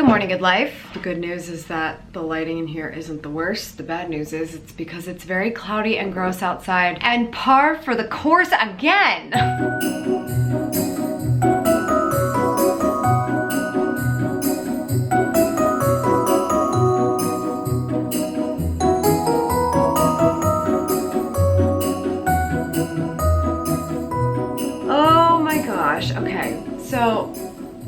morning, good life. The good news is that the lighting in here isn't the worst. The bad news is it's because it's very cloudy and gross outside and par for the course again. Oh my gosh, okay, so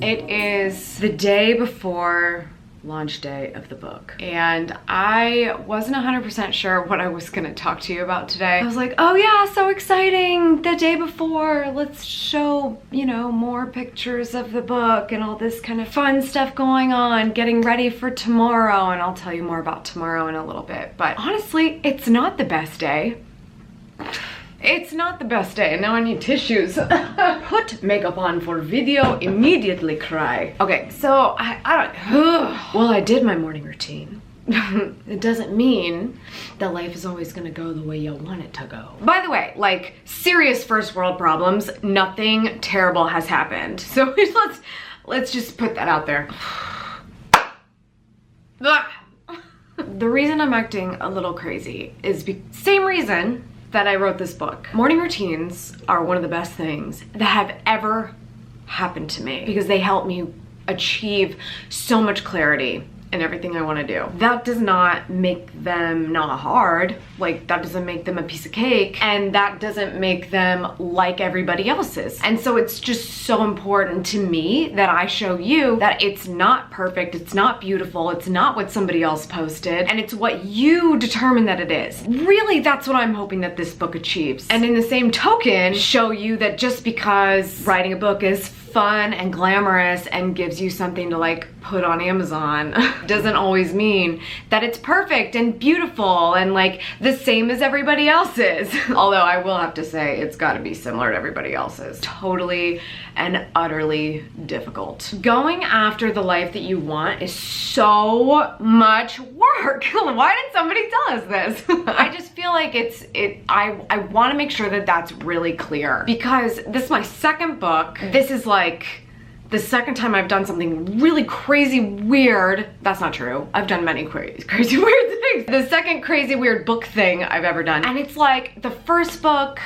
it is the day before launch day of the book, and I wasn't 100% sure what I was gonna talk to you about today. I was like, oh yeah, so exciting, the day before, let's show, you know, more pictures of the book and all this kind of fun stuff going on, getting ready for tomorrow, and I'll tell you more about tomorrow in a little bit. But honestly, it's not the best day. It's not the best day, and now I need tissues. Put makeup on for video, immediately cry. Okay, so I don't, well, I did my morning routine. It doesn't mean that life is always gonna go the way you want it to go. By the way, like, serious first world problems, nothing terrible has happened. So let's just put that out there. The reason I'm acting a little crazy is same reason that I wrote this book. Morning routines are one of the best things that have ever happened to me because they help me achieve so much clarity in everything I want to do. That does not make them not hard, like that doesn't make them a piece of cake, and that doesn't make them like everybody else's. And so it's just so important to me that I show you that it's not perfect, it's not beautiful, it's not what somebody else posted, and it's what you determine that it is. Really, that's what I'm hoping that this book achieves. And in the same token, show you that just because writing a book is fun and glamorous and gives you something to like put on Amazon doesn't always mean that it's perfect and beautiful and like the same as everybody else's. Although I will have to say it's got to be similar to everybody else's. Totally and utterly difficult. Going after the life that you want is so much work. Why did somebody tell us this? I just feel like I want to make sure that that's really clear, because this is my second book. This is like the second time I've done something really crazy weird. That's not true. I've done many crazy weird things. The second crazy weird book thing I've ever done. And it's like the first book,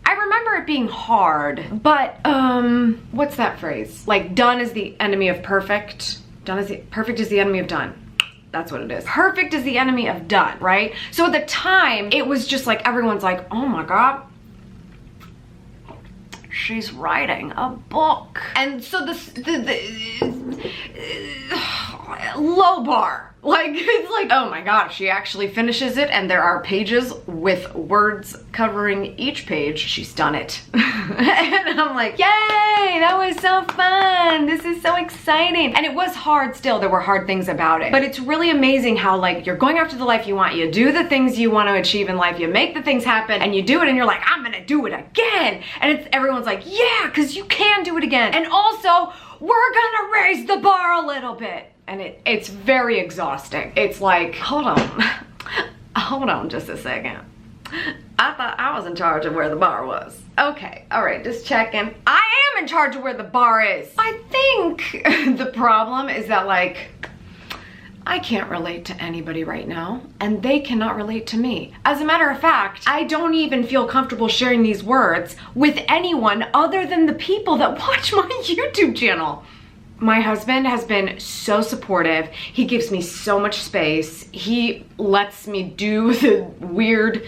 I remember it being hard, but what's that phrase? Like done is the enemy of perfect. Perfect is the enemy of done. That's what it is. Perfect is the enemy of done, right? So at the time, it was just like, everyone's like, oh my God, she's writing a book. And so the low bar. Like, it's like, oh my God, she actually finishes it and there are pages with words covering each page. She's done it. And I'm like, yay, that was so fun. This is so exciting. And it was hard still. There were hard things about it. But it's really amazing how like you're going after the life you want. You do the things you want to achieve in life. You make the things happen and you do it and you're like, I'm gonna do it again. And everyone's like, yeah, because you can do it again. And also, we're gonna raise the bar a little bit. And it's very exhausting. It's like, hold on just a second. I thought I was in charge of where the bar was. Okay, all right, just checking. I am in charge of where the bar is. I think the problem is that like, I can't relate to anybody right now, and they cannot relate to me. As a matter of fact, I don't even feel comfortable sharing these words with anyone other than the people that watch my YouTube channel. My husband has been so supportive. He gives me so much space. He lets me do the weird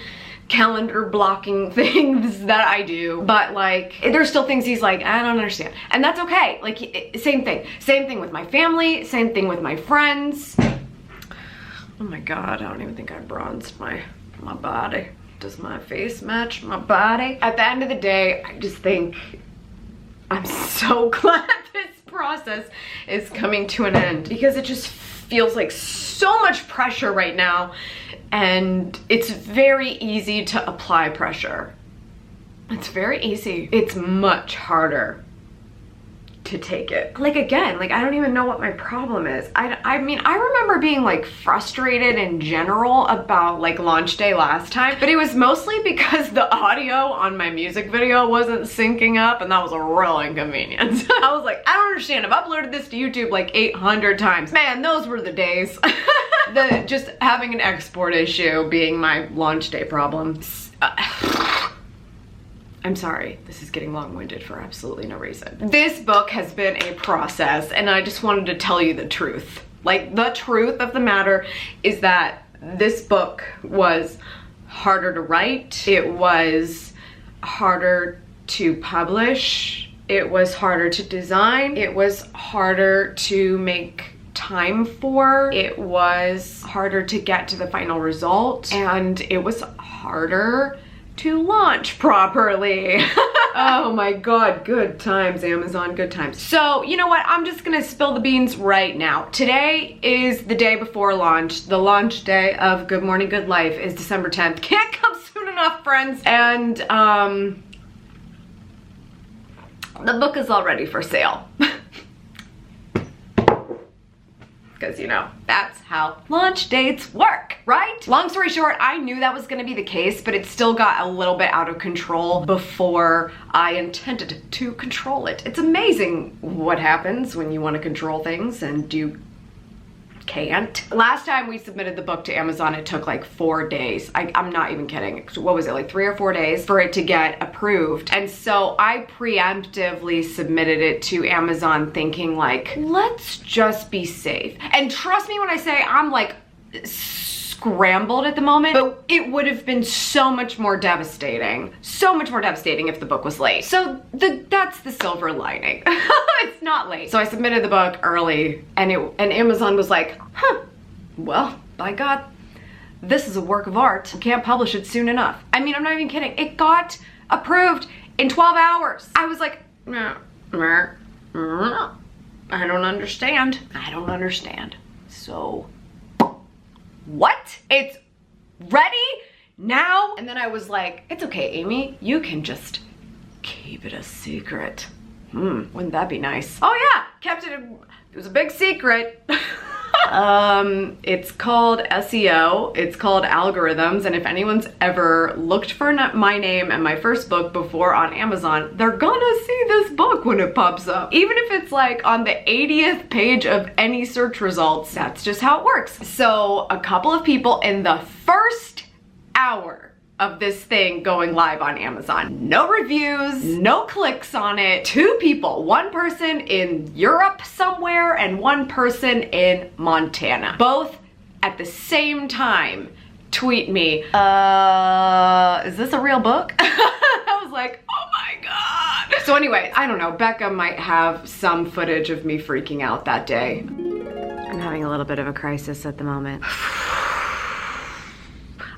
calendar blocking things that I do. But like, there's still things he's like, I don't understand. And that's okay. Like, same thing. Same thing with my family. Same thing with my friends. Oh my God, I don't even think I bronzed my body. Does my face match my body? At the end of the day, I just think I'm so glad this process is coming to an end, because it just feels like so much pressure right now, and it's very easy to apply pressure. It's very easy. It's much harder to take it. Like, again, like, I don't even know what my problem is. I mean, I remember being like frustrated in general about like launch day last time, but it was mostly because the audio on my music video wasn't syncing up, and that was a real inconvenience. I was like, I don't understand. I've uploaded this to YouTube like 800 times. Man, those were the days. Just having an export issue being my launch day problem. I'm sorry, this is getting long-winded for absolutely no reason. This book has been a process, and I just wanted to tell you the truth. Like, the truth of the matter is that this book was harder to write. It was harder to publish. It was harder to design. It was harder to make time for. It was harder to get to the final result, and it was harder to launch properly. Oh my God, good times, Amazon, good times. So, you know what? I'm just gonna spill the beans right now. Today is the day before launch. The launch day of Good Morning, Good Life is December 10th. Can't come soon enough, friends. And the book is already for sale. Because, you know, that's how launch dates work, right? Long story short, I knew that was gonna be the case, but it still got a little bit out of control before I intended to control it. It's amazing what happens when you want to control things and you can't. Last time we submitted the book to Amazon, it took like 4 days. I'm not even kidding. What was it, like 3 or 4 days for it to get approved? And so I preemptively submitted it to Amazon thinking like, let's just be safe. And trust me when I say I'm like scrambled at the moment, but it would have been so much more devastating if the book was late. So that's the silver lining. It's not late. So I submitted the book early, and Amazon was like, huh, well, by God, this is a work of art. We can't publish it soon enough. I mean, I'm not even kidding. It got approved in 12 hours. I was like, I don't understand. I don't understand. So what? It's ready now? And then I was like, it's okay, Amy. You can just keep it a secret. Wouldn't that be nice? Oh yeah, kept it. It was a big secret. It's called SEO. It's called algorithms. And if anyone's ever looked for my name and my first book before on Amazon, they're gonna see this book when it pops up. Even if it's like on the 80th page of any search results, that's just how it works. So a couple of people in the first hour of this thing going live on Amazon. No reviews, no clicks on it. 2 people, one person in Europe somewhere and one person in Montana. Both at the same time tweet me, is this a real book? I was like, oh my God. So anyways, I don't know, Becca might have some footage of me freaking out that day. I'm having a little bit of a crisis at the moment.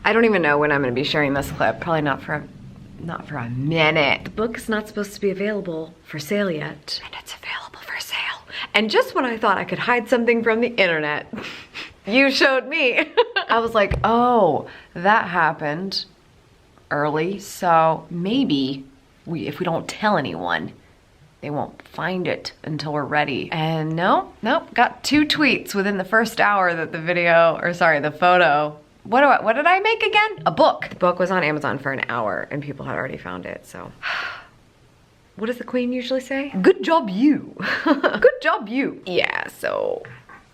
I don't even know when I'm gonna be sharing this clip. Probably not for a minute. The book is not supposed to be available for sale yet, and it's available for sale. And just when I thought I could hide something from the internet, you showed me. I was like, oh, that happened early, so maybe if we don't tell anyone, they won't find it until we're ready. And nope, got 2 tweets within the first hour that the photo. What did I make again? A book. The book was on Amazon for an hour and people had already found it, so. What does the queen usually say? Good job, you. Good job, you. Yeah, so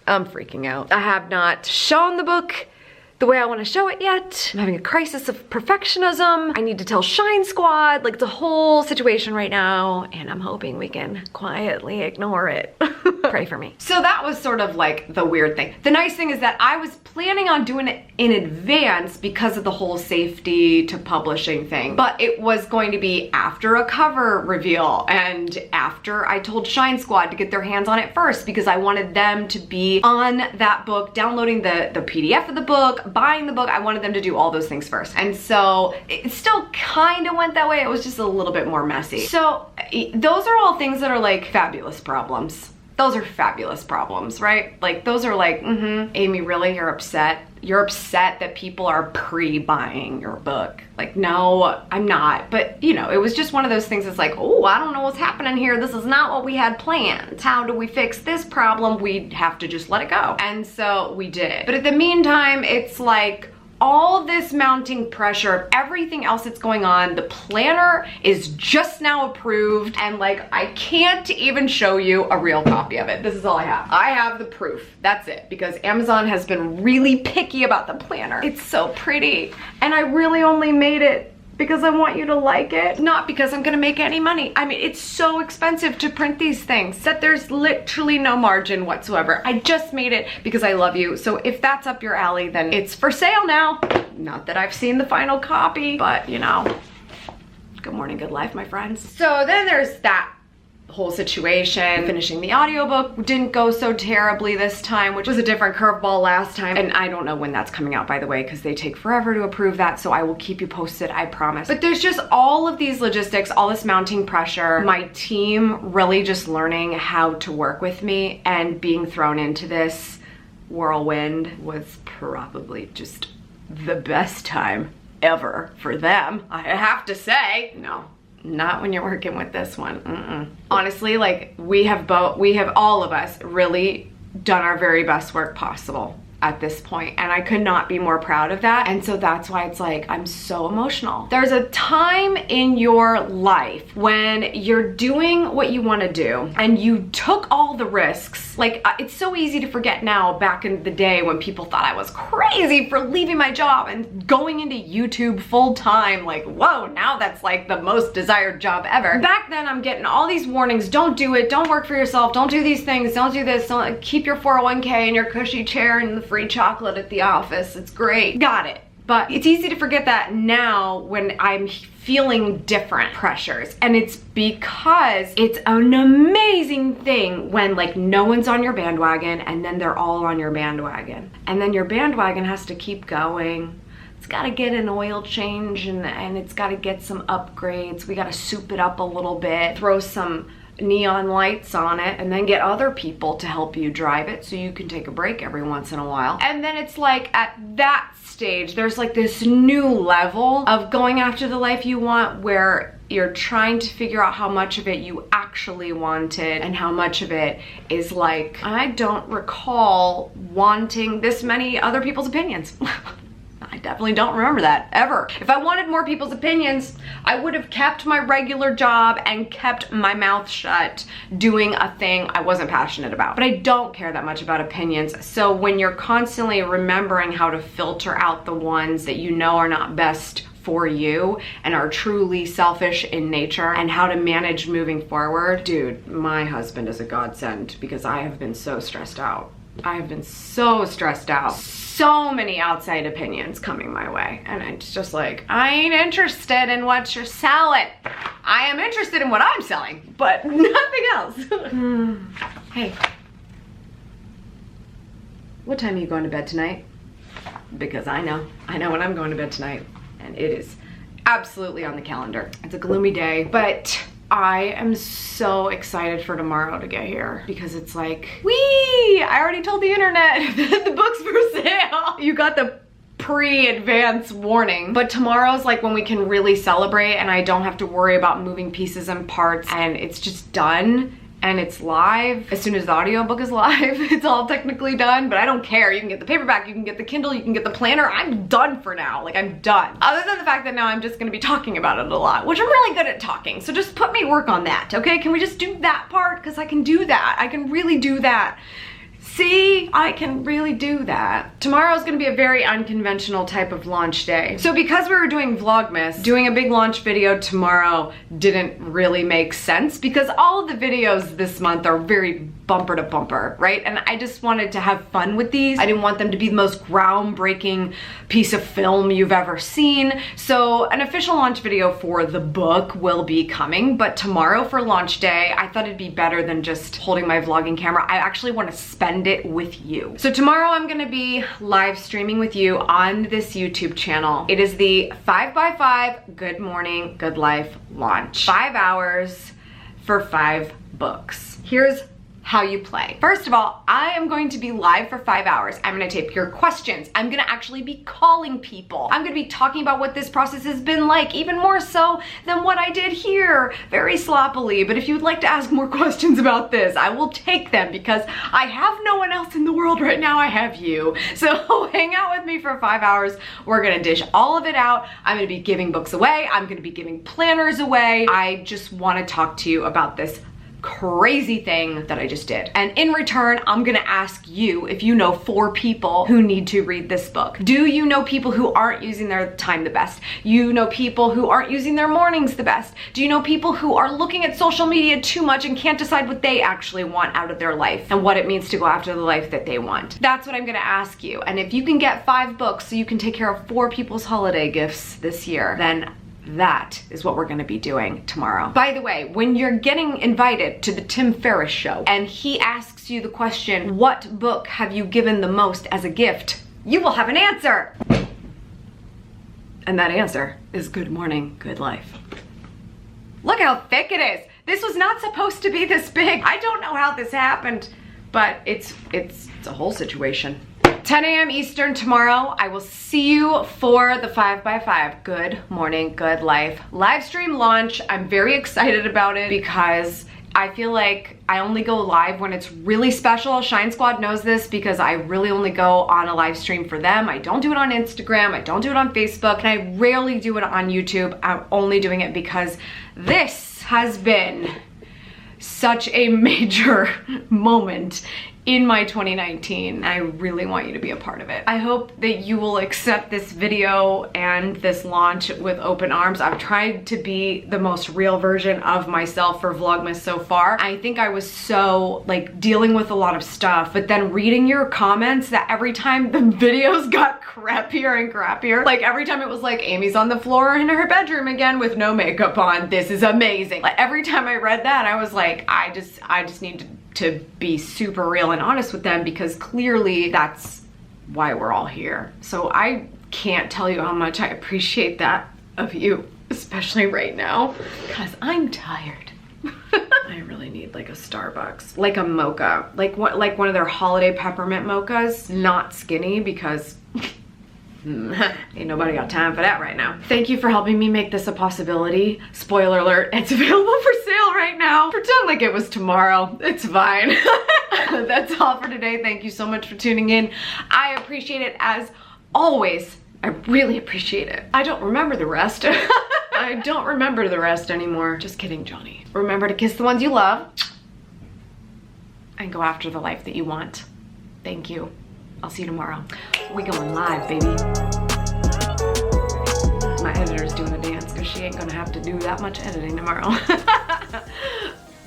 I'm freaking out. I have not shown the book the way I want to show it yet. I'm having a crisis of perfectionism. I need to tell Shine Squad. Like, it's a whole situation right now, and I'm hoping we can quietly ignore it. Pray for me. So that was sort of like the weird thing. The nice thing is that I was planning on doing it in advance because of the whole safety to publishing thing, but it was going to be after a cover reveal and after I told Shine Squad to get their hands on it first, because I wanted them to be on that book, downloading the PDF of the book, buying the book. I wanted them to do all those things first. And so it still kind of went that way. It was just a little bit more messy. So those are all things that are like fabulous problems. those are fabulous problems, right? Like those are like, Amy, really, you're upset? You're upset that people are pre-buying your book. Like, no, I'm not. But you know, it was just one of those things that's like, oh, I don't know what's happening here. This is not what we had planned. How do we fix this problem? We have to just let it go. And so we did. But at the meantime, it's like, all this mounting pressure of everything else that's going on. The planner is just now approved, and like I can't even show you a real copy of it. This is all I have. I have the proof. That's it, because Amazon has been really picky about the planner. It's so pretty, and I really only made it because I want you to like it, not because I'm gonna make any money. I mean, it's so expensive to print these things that there's literally no margin whatsoever. I just made it because I love you. So if that's up your alley, then it's for sale now. Not that I've seen the final copy, but you know, good morning, good life, my friends. So then there's that whole situation. Finishing the audiobook didn't go so terribly this time, which was a different curveball last time. And I don't know when that's coming out, by the way, because they take forever to approve that. So I will keep you posted, I promise. But there's just all of these logistics, all this mounting pressure, my team really just learning how to work with me, and being thrown into this whirlwind was probably just the best time ever for them, I have to say. No, not when you're working with this one. Honestly, like we have all of us really done our very best work possible at this point, and I could not be more proud of that. And so that's why it's like I'm so emotional. There's a time in your life when you're doing what you want to do and you took all the risks. Like it's so easy to forget now, back in the day when people thought I was crazy for leaving my job and going into YouTube full time. Like, whoa, now that's like the most desired job ever. Back then I'm getting all these warnings: don't do it, don't work for yourself, don't do these things, don't do this, don't keep your 401k in your cushy chair and the free chocolate at the office. It's great. Got it. But it's easy to forget that now when I'm feeling different pressures. And it's because it's an amazing thing when like no one's on your bandwagon and then they're all on your bandwagon. And then your bandwagon has to keep going. It's got to get an oil change and it's got to get some upgrades. We got to soup it up a little bit, throw some neon lights on it, and then get other people to help you drive it so you can take a break every once in a while. And then it's like at that stage, there's like this new level of going after the life you want, where you're trying to figure out how much of it you actually wanted and how much of it is like, I don't recall wanting this many other people's opinions. I definitely don't remember that, ever. If I wanted more people's opinions, I would have kept my regular job and kept my mouth shut doing a thing I wasn't passionate about. But I don't care that much about opinions. So when you're constantly remembering how to filter out the ones that you know are not best for you and are truly selfish in nature, and how to manage moving forward, dude, my husband is a godsend, because I have been so stressed out. I have been so stressed out. So many outside opinions coming my way. And it's just like, I ain't interested in what you're selling. I am interested in what I'm selling, but nothing else. Hey, what time are you going to bed tonight? Because I know when I'm going to bed tonight, and it is absolutely on the calendar. It's a gloomy day, but I am so excited for tomorrow to get here, because it's like, whee! I already told the internet that the book's for sale. You got the pre-advance warning, but tomorrow's like when we can really celebrate, and I don't have to worry about moving pieces and parts, and it's just done. And it's live. As soon as the audiobook is live, it's all technically done, but I don't care. You can get the paperback, you can get the Kindle, you can get the planner. I'm done for now. Like, I'm done. Other than the fact that now I'm just gonna be talking about it a lot, which I'm really good at talking. So just put me work on that, okay? Can we just do that part? Because I can do that. I can really do that. See, I can really do that. Tomorrow's gonna be a very unconventional type of launch day. So because we were doing Vlogmas, doing a big launch video tomorrow didn't really make sense, because all of the videos this month are very bumper to bumper, right? And I just wanted to have fun with these. I didn't want them to be the most groundbreaking piece of film you've ever seen. So an official launch video for the book will be coming, but tomorrow for launch day, I thought it'd be better than just holding my vlogging camera. I actually want to spend it with you. So tomorrow I'm gonna be live streaming with you on this YouTube channel. It is the 5x5 Good Morning, Good Life launch. 5 hours for 5 books. Here's how you play. First of all, I am going to be live for 5 hours. I'm gonna take your questions. I'm gonna actually be calling people. I'm gonna be talking about what this process has been like, even more so than what I did here, very sloppily. But if you'd like to ask more questions about this, I will take them because I have no one else in the world right now. I have you. So hang out with me for 5 hours. We're gonna dish all of it out. I'm gonna be giving books away. I'm gonna be giving planners away. I just wanna talk to you about this crazy thing that I just did. And in return, I'm gonna ask you if you know 4 people who need to read this book. Do you know people who aren't using their time the best? You know people who aren't using their mornings the best? Do you know people who are looking at social media too much and can't decide what they actually want out of their life and what it means to go after the life that they want? That's what I'm gonna ask you. And if you can get 5 books so you can take care of 4 people's holiday gifts this year, then that is what we're gonna be doing tomorrow. By the way, when you're getting invited to the Tim Ferriss show and he asks you the question, what book have you given the most as a gift? You will have an answer. And that answer is Good Morning, Good Life. Look how thick it is. This was not supposed to be this big. I don't know how this happened, but it's a whole situation. 10 a.m. Eastern tomorrow. I will see you for the 5x5 Good Morning, Good Life live stream launch. I'm very excited about it because I feel like I only go live when it's really special. Shine Squad knows this because I really only go on a live stream for them. I don't do it on Instagram. I don't do it on Facebook. And I rarely do it on YouTube. I'm only doing it because this has been such a major moment in my 2019. I really want you to be a part of it. I hope that you will accept this video and this launch with open arms. I've tried to be the most real version of myself for Vlogmas so far. I think I was so like dealing with a lot of stuff, but then reading your comments that every time the videos got crappier and crappier, like every time it was like Amy's on the floor in her bedroom again with no makeup on, this is amazing. Like every time I read that, I was like, I just need to be super real and honest with them because clearly that's why we're all here. So I can't tell you how much I appreciate that of you, especially right now, because I'm tired. I really need like a Starbucks, like a mocha, like one of their holiday peppermint mochas, not skinny because ain't nobody got time for that right now. Thank you for helping me make this a possibility. Spoiler alert, it's available for sale right now. Pretend like it was tomorrow. It's fine. That's all for today. Thank you so much for tuning in. I appreciate it as always. I really appreciate it. I don't remember the rest. I don't remember the rest anymore. Just kidding, Johnny. Remember to kiss the ones you love and go after the life that you want. Thank you. I'll see you tomorrow. We going live, baby. My editor's doing a dance because she ain't gonna have to do that much editing tomorrow.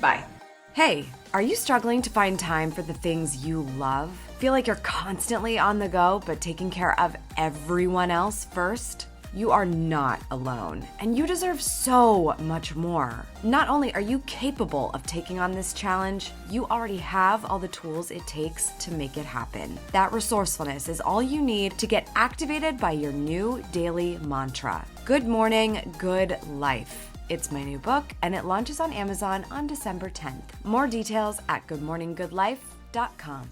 Bye. Hey, are you struggling to find time for the things you love? Feel like you're constantly on the go, but taking care of everyone else first? You are not alone, and you deserve so much more. Not only are you capable of taking on this challenge, you already have all the tools it takes to make it happen. That resourcefulness is all you need to get activated by your new daily mantra. Good morning, good life. It's my new book, and it launches on Amazon on December 10th. More details at goodmorninggoodlife.com.